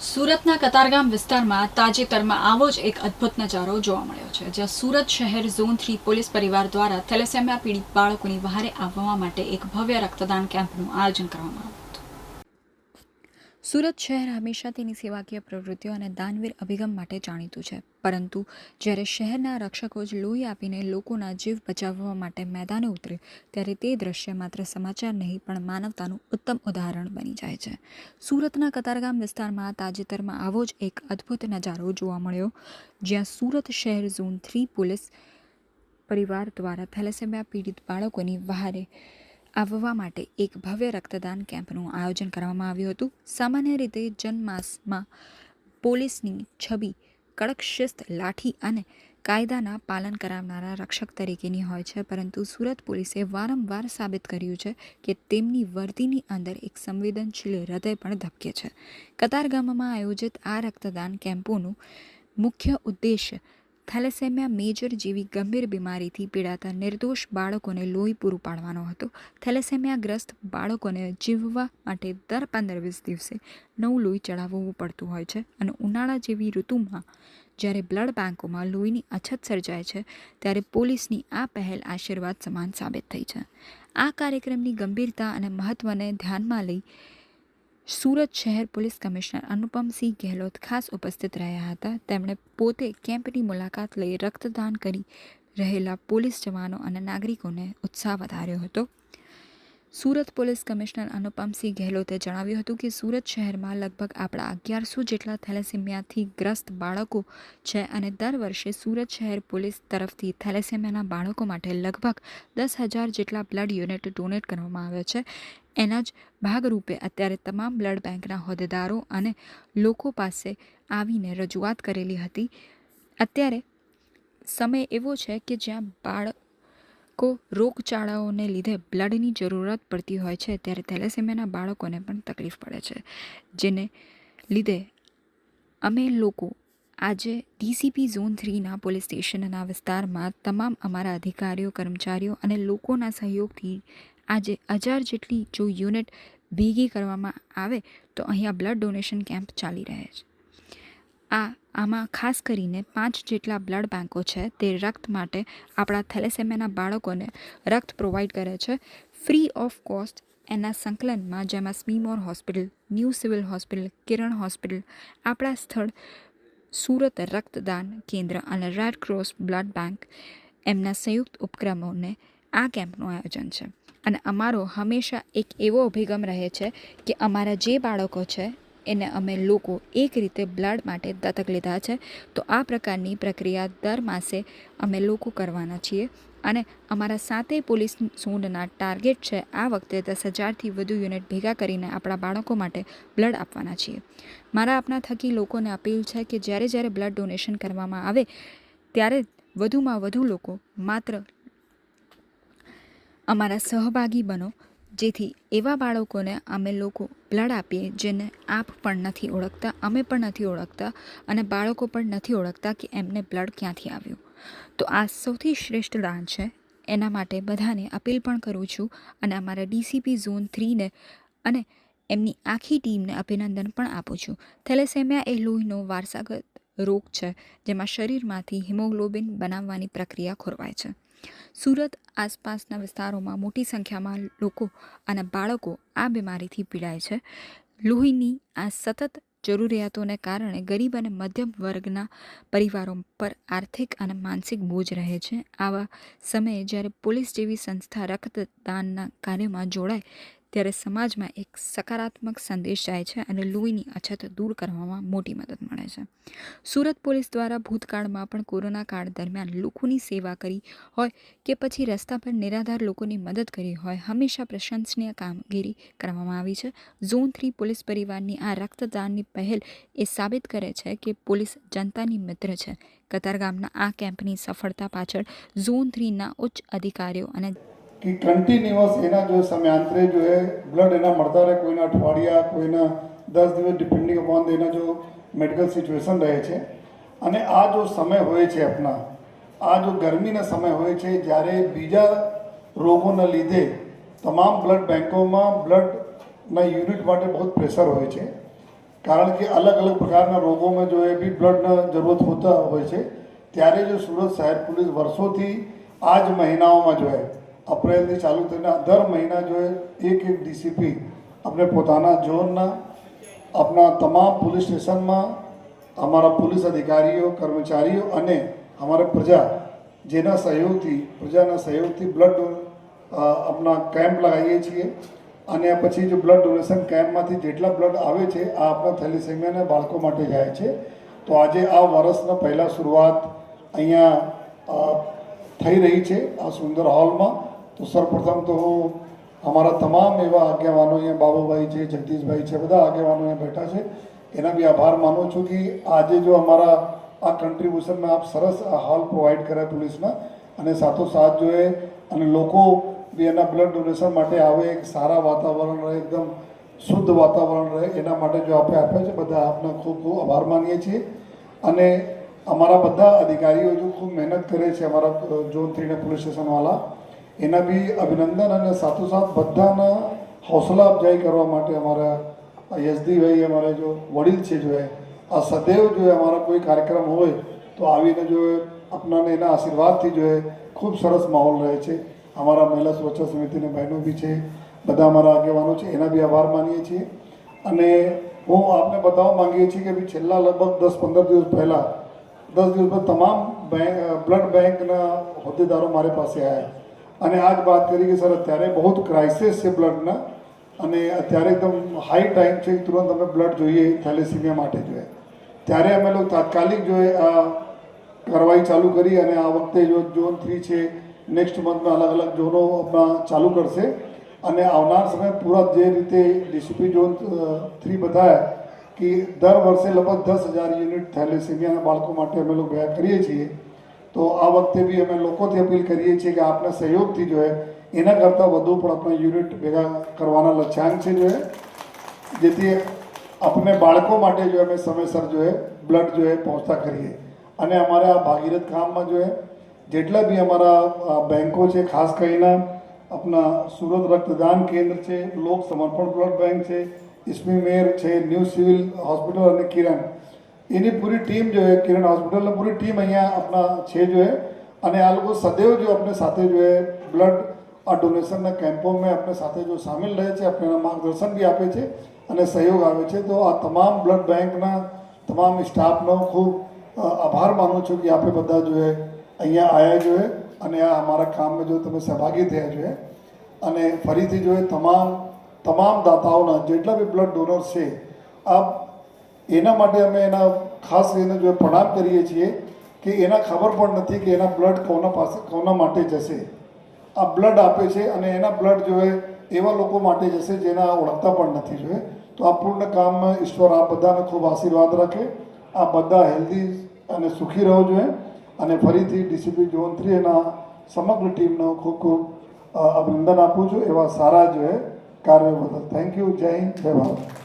સુરતના કતારગામ વિસ્તારમાં તાજેતરમાં આવો જ એક અદ્ભુત નજારો જોવા મળ્યો છે, જ્યાં સુરત શહેર ઝોન 3 પોલીસ પરિવાર દ્વારા થેલેસેમિયા પીડિત બાળકોની વહારે આવવા માટે એક ભવ્ય રક્તદાન કેમ્પનું આયોજન કરવામાં આવ્યું હતું. સુરત શહેર હંમેશા તેની સેવાકીય પ્રવૃત્તિઓ અને દાનવીર અભિગમ માટે જાણીતું છે, પરંતુ જ્યારે શહેરના રક્ષકો જ લોહી આપીને લોકોના જીવ બચાવવા માટે મેદાને ઉતરે ત્યારે તે દ્રશ્ય માત્ર સમાચાર નહીં પણ માનવતાનું ઉત્તમ ઉદાહરણ બની જાય છે. સુરતના કતારગામ વિસ્તારમાં તાજેતરમાં આવો જ એક અદ્ભુત નજારો જોવા મળ્યો, જ્યાં સુરત શહેર ઝોન 3 પોલીસ પરિવાર દ્વારા થેલેસેમિયા પીડિત બાળકોની વહારે આવવા માટે એક ભવ્ય રક્તદાન કેમ્પનું આયોજન કરવામાં આવ્યું હતું. સામાન્ય રીતે જનમાસમાં પોલીસની છબી કડક શિસ્ત, લાઠી અને કાયદાના પાલન કરાવનારા રક્ષક તરીકેની હોય છે, પરંતુ સુરત પોલીસે વારંવાર સાબિત કર્યું છે કે તેમની વર્દીની અંદર એક સંવેદનશીલ હૃદય પણ ધબકે છે. કતારગામમાં આયોજિત આ રક્તદાન કેમ્પોનું મુખ્ય ઉદ્દેશ્ય થેલેસેમિયા મેજર જેવી ગંભીર બીમારીથી પીડાતા નિર્દોષ બાળકોને લોહી પૂરું પાડવાનો હતો. થેલેસેમિયાગ્રસ્ત બાળકોને જીવવા માટે દર 15-20 દિવસે નવું લોહી ચડાવવું પડતું હોય છે અને ઉનાળા જેવી ઋતુમાં જ્યારે બ્લડ બેંકોમાં લોહીની અછત સર્જાય છે ત્યારે પોલીસની આ પહેલ આશીર્વાદ સમાન સાબિત થઈ છે. આ કાર્યક્રમની ગંભીરતા અને મહત્વને ધ્યાનમાં લઈ સુરત શહેર પોલીસ કમિશનર અનુપમસિંહ ગેહલોત ખાસ ઉપસ્થિત રહ્યા હતા. તેમણે પોતે કેમ્પની મુલાકાત લઈ રક્તદાન કરી રહેલા પોલીસ જવાનો અને નાગરિકોને ઉત્સાહ વધાર્યો હતો. સુરત પોલીસ કમિશનર અનુપમસિંહ ગેહલોતે જણાવ્યું હતું કે સુરત શહેરમાં લગભગ આપણા 1100 જેટલા થેલેસેમિયાથી ગ્રસ્ત બાળકો છે અને દર વર્ષે સુરત શહેર પોલીસ તરફથી થેલેસેમિયાના બાળકો માટે લગભગ 10,000 જેટલા બ્લડ યુનિટ ડોનેટ કરવામાં આવે છે. એના જ ભાગરૂપે અત્યારે તમામ બ્લડ બેંકના હોદ્દેદારો અને લોકો પાસે આવીને રજૂઆત કરેલી હતી. અત્યારે સમય એવો છે કે જ્યાં બાળકો રોગચાળાઓને લીધે બ્લડની જરૂરત પડતી હોય છે, ત્યારે થેલેસેમિયાના બાળકોને પણ તકલીફ પડે છે, જેને લીધે અમે લોકો આજે ડીસીપી ઝોન 3ના પોલીસ સ્ટેશનના વિસ્તારમાં તમામ અમારા અધિકારીઓ, કર્મચારીઓ અને લોકોના સહયોગથી આજે 1000 જેટલી જો યુનિટ ભેગી કરવામાં આવે તો અહીંયા બ્લડ ડોનેશન કેમ્પ ચાલી રહે છે. આમાં ખાસ કરીને 5 જેટલા બ્લડ બેંકો છે તે રક્ત માટે આપણા થેલેસેમિયાના બાળકોને રક્ત પ્રોવાઈડ કરે છે ફ્રી ઓફ કોસ્ટ. એના સંકલનમાં જેમાં સ્મીમોર હોસ્પિટલ, ન્યૂ સિવિલ હોસ્પિટલ, કિરણ હોસ્પિટલ, આપણા સ્થળ સુરત રક્તદાન કેન્દ્ર અને રેડ ક્રોસ બ્લડ બેંક એમના સંયુક્ત ઉપક્રમોને આ કેમ્પનું આયોજન છે. અને અમારો હંમેશા એક એવો અભિગમ રહે છે કે અમારા જે બાળકો છે એને અમે લોકો એક રીતે બ્લડ માટે દત્તક લીધા છે. તો આ પ્રકારની પ્રક્રિયા દર માસે અમે લોકો કરવાના છીએ અને અમારા 7 પોલીસ ઝોનના ટાર્ગેટ છે આ વખતે 10,000થી વધુ યુનિટ ભેગા કરીને આપણા બાળકો માટે બ્લડ આપવાના છીએ. મારા આપના થકી લોકોને અપીલ છે કે જ્યારે બ્લડ ડોનેશન કરવામાં આવે ત્યારે વધુમાં વધુ લોકો માત્ર અમારા સહભાગી બનો, જેથી એવા બાળકોને અમે લોકો બ્લડ આપીએ જેને આપ પણ નથી ઓળખતા, અમે પણ નથી ઓળખતા અને બાળકો પણ નથી ઓળખતા કે એમને બ્લડ ક્યાંથી આવ્યું. તો આ સૌથી શ્રેષ્ઠ દાન છે. એના માટે બધાને અપીલ પણ કરું છું અને અમારા ડીસીપી ઝોન 3ને અને એમની આખી ટીમને અભિનંદન પણ આપું છું. થેલેસેમિયા એ લોહીનો વારસાગત રોગ છે જેમાં શરીરમાંથી હિમોગ્લોબિન બનાવવાની પ્રક્રિયા ખોરવાય છે. સુરત આસપાસના વિસ્તારોમાં મોટી સંખ્યામાં લોકો અને બાળકો આ બીમારીથી પીડાય છે. લોહીની આ સતત જરૂરિયાતોને કારણે ગરીબ અને મધ્યમ વર્ગના પરિવારો પર આર્થિક અને માનસિક બોજ રહે છે. આવા સમયે જ્યારે પોલીસ જેવી સંસ્થા રક્તદાનના કાર્યમાં જોડાય ત્યારે સમાજમાં એક સકારાત્મક સંદેશ જાય છે અને લોહીની અછત દૂર કરવામાં મોટી મદદ મળે છે. સુરત પોલીસ દ્વારા ભૂતકાળમાં પણ કોરોના કાળ દરમિયાન લોકોની સેવા કરી હોય કે પછી રસ્તા પર નિરાધાર લોકોની મદદ કરી હોય, હંમેશા પ્રશંસનીય કામગીરી કરવામાં આવી છે. ઝોન 3 પોલીસ પરિવારની આ રક્તદાનની પહેલ એ સાબિત કરે છે કે પોલીસ જનતાની મિત્ર છે. કતારગામના આ કેમ્પની સફળતા પાછળ ઝોન 3ના ઉચ્ચ અધિકારીઓ અને कि कंटिन्यूअस एना जो समयांतरे जो है ब्लड एना मरता रहे, कोई अठवाडिया कोई 10 दिवस डिपेंडिंग अपॉन एना जो मेडिकल सिचुएशन रहे छे. અને આ જો સમય હોય છે આપણા, આ જો ગરમીના સમય હોય છે જ્યારે બીજા રોગોના લીધે તમામ બ્લડ બેંકોમાં બ્લડના યુનિટ માટે બહુ પ્રેશર હોય છે. કારણ કે અલગ અલગ પ્રકારના રોગોમાં જો એ બી બ્લડના જરૂરત હોતા હોય છે. ત્યારે જો સુરત શહેર પોલીસ વર્ષોથી આ જ મહિનાઓમાં જો અપ્રિલથી ચાલુ થઈને દર મહિના જો એક ડીસીપી આપણે પોતાના ઝોનના આપણા તમામ પોલીસ સ્ટેશનમાં हमारा पुलिस अधिकारीओ कर्मचारीओ અને हमारे प्रजा જેના સહયોગથી પ્રજાના સહયોગથી બ્લડ આપણા કેમ્પ લગાવીએ છીએ. અને પછી જો બ્લડ ડોનેશન કેમ્પમાંથી જેટલા બ્લડ આવે છે આ આપણા થેલેસેમિયાના બાળકો માટે જાય છે. તો આજે આ વર્ષના પહેલાં શરૂઆત અહીંયા થઈ રહી છે આ સુંદર હોલમાં. તો સર્વપ્રથમ તો હું અમારા તમામ એવા આગેવાનો અહીંયા બાબુભાઈ છે, જગદીશભાઈ છે, બધા આગેવાનો અહીંયા બેઠા છે, એના બી આભાર માનું છું કે આજે જો અમારા આ કન્ટ્રીબ્યુશનમાં આપ સરસ આ હોલ પ્રોવાઈડ કર્યા પોલીસના અને સાથોસાથ જો એ અને લોકો બી એના બ્લડ ડોનેશન માટે આવે, એક સારા વાતાવરણ રહે, એકદમ શુદ્ધ વાતાવરણ રહે, એના માટે જો આપણે આપ્યા છે બધા આપને ખૂબ ખૂબ આભાર માનીએ છીએ. અને અમારા બધા અધિકારીઓ જો ખૂબ મહેનત કરે છે અમારા ઝોન 3ના પોલીસ સ્ટેશનવાળા, એના બી અભિનંદન. અને સાથોસાથ બધાના હૌસલા અફજાઈ કરવા માટે અમારા યશદીભાઈ અમારે જો વડીલ છે જો આ સદૈવ જો અમારા કોઈ કાર્યક્રમ હોય તો આવીને જો આપણાને એના આશીર્વાદથી જો ખૂબ સરસ માહોલ રહે છે. અમારા મહિલા સુરક્ષા સમિતિના બહેનો બી છે, બધા અમારા આગેવાનો છે, એના બી આભાર માનીએ છીએ. અને હું આપને બતાવવા માંગીએ છીએ કે ભાઈ છેલ્લા લગભગ 10-15 દિવસ પહેલાં 10 દિવસ પહેલાં તમામ બ્લડ બેંકના હોદ્દેદારો મારી પાસે આવ્યા અને આ જ વાત કરી કે સર અત્યારે બહુ ક્રાઇસિસ છે બ્લડના અને અત્યારે એકદમ હાઈ ટાઈમ છે, તુરંત અમે બ્લડ જોઈએ થેલેસીમિયા માટે જોઈએ. ત્યારે અમે લોકો તાત્કાલિક જોઈએ આ કાર્યવાહી ચાલુ કરી અને આ વખતે જો ઝોન 3 છે નેક્સ્ટ મંથમાં અલગ અલગ ઝોનો આપણા ચાલુ કરશે. અને આવનાર સમય પૂરા જે રીતે ડીસીપી ઝોન 3 બતાવ્યા કે દર વર્ષે લગભગ 10,000 યુનિટ થેલેસીમિયાના બાળકો માટે અમે લોકો ભેગા કરીએ છીએ. તો આ વખતે બી અમે લોકોથી અપીલ કરીએ છીએ કે આપણા સહયોગથી જો એના કરતાં વધુ પણ આપણે યુનિટ ભેગા કરવાના લક્ષ્યાંક છે જો જેથી આપણે બાળકો માટે જો અમે સમયસર જો બ્લડ જો પહોંચતા કરીએ. અને અમારે આ ભાગીરથ કામમાં જો જેટલા બી અમારા બેંકો છે, ખાસ કરીને આપણા સુરત રક્તદાન કેન્દ્ર છે, લોક સમર્પણ બ્લડ બેંક છે, ઇસ્મી મેર છે, ન્યૂ સિવિલ હોસ્પિટલ અને કિરણ, એની પૂરી ટીમ જો કિરણ હોસ્પિટલની પૂરી ટીમ અહીંયા આપણા છે જો અને આ લોકો સદૈવ જો આપણે સાથે જો બ્લડ આ ડોનેશનના કેમ્પોમાં આપણે સાથે જો સામેલ રહે છે, આપણે માર્ગદર્શન બી આપે છે અને સહયોગ આવે છે. તો આ તમામ બ્લડ બેંકના તમામ સ્ટાફનો ખૂબ આભાર માનું છું કે આપણે બધા જો અહીંયા આવ્યા જોઈએ અને આ અમારા કામમાં જો તમે સહભાગી થયા જોઈએ. અને ફરીથી જો તમામ દાતાઓના જેટલા બી બ્લડ ડોનર્સ છે આ એના માટે અમે એના ખાસ એને જો પ્રણામ કરીએ છીએ કે એના ખબર પણ નથી કે એના બ્લડ કોના માટે જશે. આ બ્લડ આપે છે અને એના બ્લડ જો એવા લોકો માટે જશે જેના ઓળખતા પણ નથી જોઈએ. તો આ પૂર્ણ કામમાં ઈશ્વર આ બધાને ખૂબ આશીર્વાદ રાખે, આ બધા હેલ્ધી અને સુખી રહો જોઈએ. અને ફરીથી ડીસીપી ઝોન 3 એના સમગ્ર ટીમનો ખૂબ ખૂબ અભિનંદન આપું છું એવા સારા જો કાર્ય બદલ. Thank you. જય હિન્દ, જય ભારત.